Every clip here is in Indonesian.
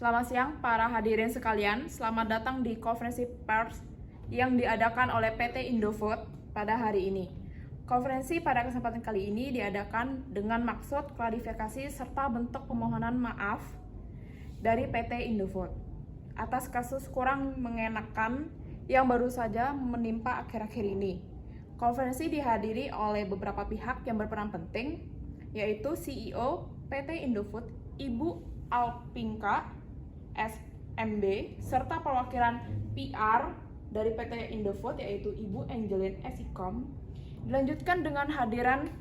Selamat siang para hadirin sekalian, selamat datang di konferensi pers yang diadakan oleh PT Indofood pada hari ini. Konferensi pada kesempatan kali ini diadakan dengan maksud klarifikasi serta bentuk permohonan maaf dari PT Indofood atas kasus kurang mengenakan yang baru saja menimpa akhir-akhir ini. Konferensi dihadiri oleh beberapa pihak yang berperan penting, yaitu CEO PT Indofood, Ibu Alpinka SMB, serta perwakilan PR dari PT Indofood yaitu Ibu Angeline Esikom. Dilanjutkan dengan hadiran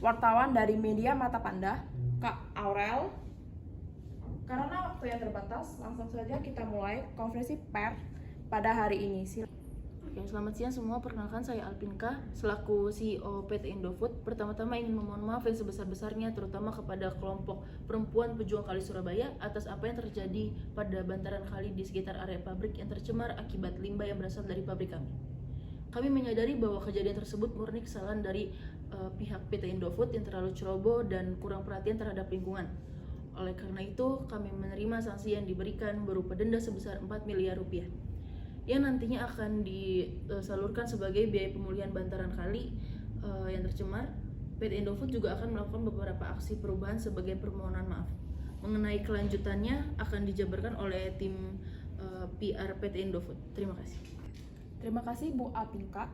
wartawan dari media Mata Panda, Kak Aurel. Karena waktu yang terbatas, langsung saja kita mulai konferensi pers pada hari ini. Oke, selamat siang semua. Perkenalkan, saya Alpinka selaku CEO PT Indofood. Pertama-tama ingin memohon maaf yang sebesar-besarnya terutama kepada kelompok perempuan pejuang Kali Surabaya atas apa yang terjadi pada bantaran kali di sekitar area pabrik yang tercemar akibat limbah yang berasal dari pabrik kami. Kami menyadari bahwa kejadian tersebut murni kesalahan dari pihak PT Indofood yang terlalu ceroboh dan kurang perhatian terhadap lingkungan. Oleh karena itu, kami menerima sanksi yang diberikan berupa denda sebesar 4 miliar rupiah yang nantinya akan disalurkan sebagai biaya pemulihan bantaran kali yang tercemar. PT Indofood juga akan melakukan beberapa aksi perubahan sebagai permohonan maaf. Mengenai kelanjutannya akan dijabarkan oleh tim PR PT Indofood. Terima kasih. Terima kasih Bu Alpinka,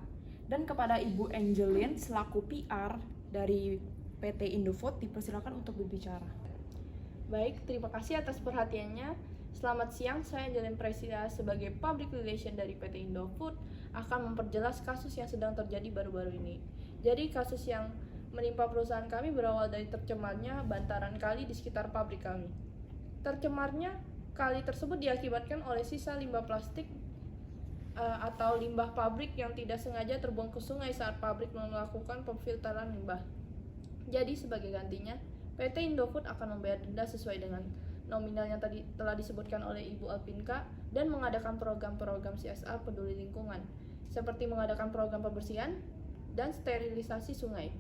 dan kepada Ibu Angeline selaku PR dari PT Indofood dipersilakan untuk berbicara. Baik, terima kasih atas perhatiannya. Selamat siang, saya Angeline Presida sebagai Public Relation dari PT Indofood akan memperjelas kasus yang sedang terjadi baru-baru ini. Jadi kasus yang menimpa perusahaan kami berawal dari tercemarnya bantaran kali di sekitar pabrik kami. Tercemarnya kali tersebut diakibatkan oleh sisa limbah plastik atau limbah pabrik yang tidak sengaja terbuang ke sungai saat pabrik melakukan pemfilteran limbah. Jadi sebagai gantinya, PT Indofood akan membayar denda sesuai dengan nominal yang tadi telah disebutkan oleh Ibu Alpinka dan mengadakan program-program CSR peduli lingkungan seperti mengadakan program pembersihan dan sterilisasi sungai.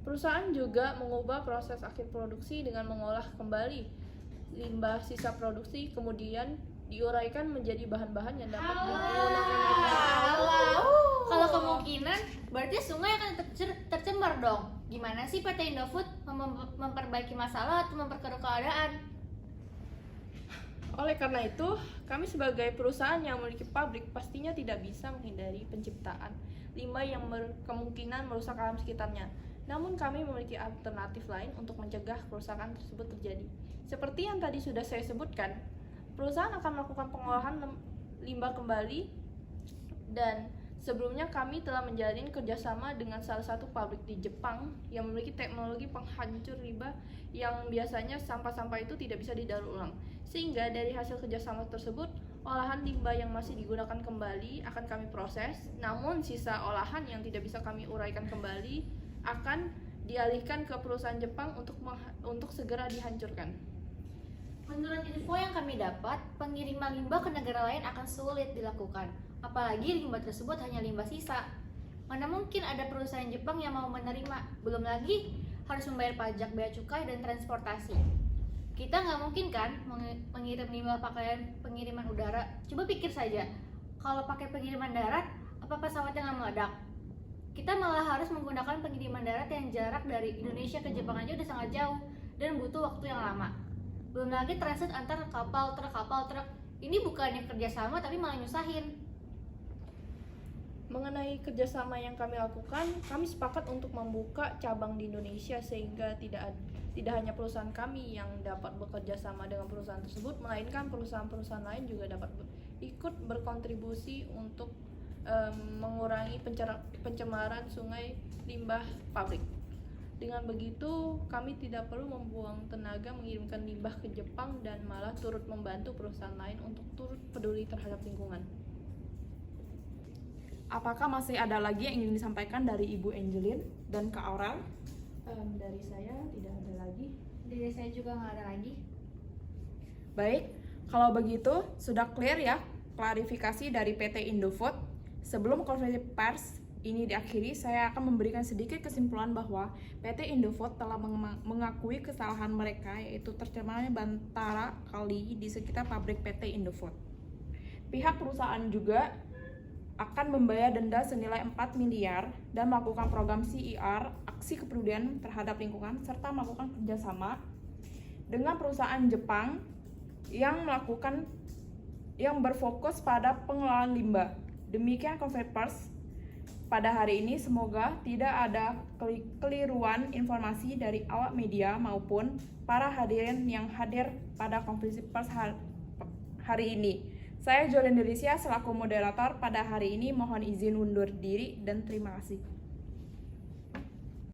Perusahaan juga mengubah proses akhir produksi dengan mengolah kembali limbah sisa produksi kemudian diuraikan menjadi bahan-bahan yang dapat digunakan. Kalau kemungkinan berarti sungai akan tercemar dong. Gimana sih PT Indofood memperbaiki masalah atau memperkeruh keadaan? Oleh karena itu, kami sebagai perusahaan yang memiliki pabrik pastinya tidak bisa menghindari penciptaan limbah yang kemungkinan merusak alam sekitarnya. Namun kami memiliki alternatif lain untuk mencegah kerusakan tersebut terjadi. Seperti yang tadi sudah saya sebutkan, perusahaan akan melakukan pengolahan limbah kembali, dan sebelumnya kami telah menjalin kerjasama dengan salah satu pabrik di Jepang yang memiliki teknologi penghancur limbah yang biasanya sampah-sampah itu tidak bisa didaur ulang. Sehingga dari hasil kerjasama tersebut, olahan limbah yang masih digunakan kembali akan kami proses, namun sisa olahan yang tidak bisa kami uraikan kembali akan dialihkan ke perusahaan Jepang untuk segera dihancurkan. Menurut info yang kami dapat, pengiriman limbah ke negara lain akan sulit dilakukan. Apalagi limbah tersebut hanya limbah sisa. Mana mungkin ada perusahaan Jepang yang mau menerima? Belum lagi harus membayar pajak, bea cukai, dan transportasi. Kita nggak mungkin kan mengirim limbah pakaian pengiriman udara. Coba pikir saja, kalau pakai pengiriman darat, apa pesawatnya nggak meledak? Kita malah harus menggunakan pengiriman darat yang jarak dari Indonesia ke Jepang aja udah sangat jauh dan butuh waktu yang lama. Belum lagi transit antar kapal truk. Ini bukannya kerjasama tapi malah nyusahin. Mengenai kerjasama yang kami lakukan, kami sepakat untuk membuka cabang di Indonesia sehingga tidak hanya perusahaan kami yang dapat bekerja sama dengan perusahaan tersebut, melainkan perusahaan-perusahaan lain juga dapat ikut berkontribusi untuk mengurangi pencemaran sungai limbah pabrik. Dengan begitu, kami tidak perlu membuang tenaga mengirimkan limbah ke Jepang dan malah turut membantu perusahaan lain untuk turut peduli terhadap lingkungan. Apakah masih ada lagi yang ingin disampaikan dari Ibu Angeline dan Kak Aurel? Dari saya tidak ada lagi. Dari saya juga nggak ada lagi. Baik, kalau begitu sudah clear ya klarifikasi dari PT Indofood. Sebelum konferensi pers ini diakhiri, saya akan memberikan sedikit kesimpulan bahwa PT Indofood telah mengakui kesalahan mereka, yaitu tercemarnya bantara kali di sekitar pabrik PT Indofood. Pihak perusahaan juga akan membayar denda senilai 4 miliar dan melakukan program CIR, aksi kepedulian terhadap lingkungan, serta melakukan kerjasama dengan perusahaan Jepang yang berfokus pada pengelolaan limbah. Demikian konferensi pers pada hari ini. Semoga tidak ada keliruan informasi dari awak media maupun para hadirin yang hadir pada konferensi pers hari ini. Saya Jolene Delisia selaku moderator pada hari ini mohon izin undur diri dan terima kasih.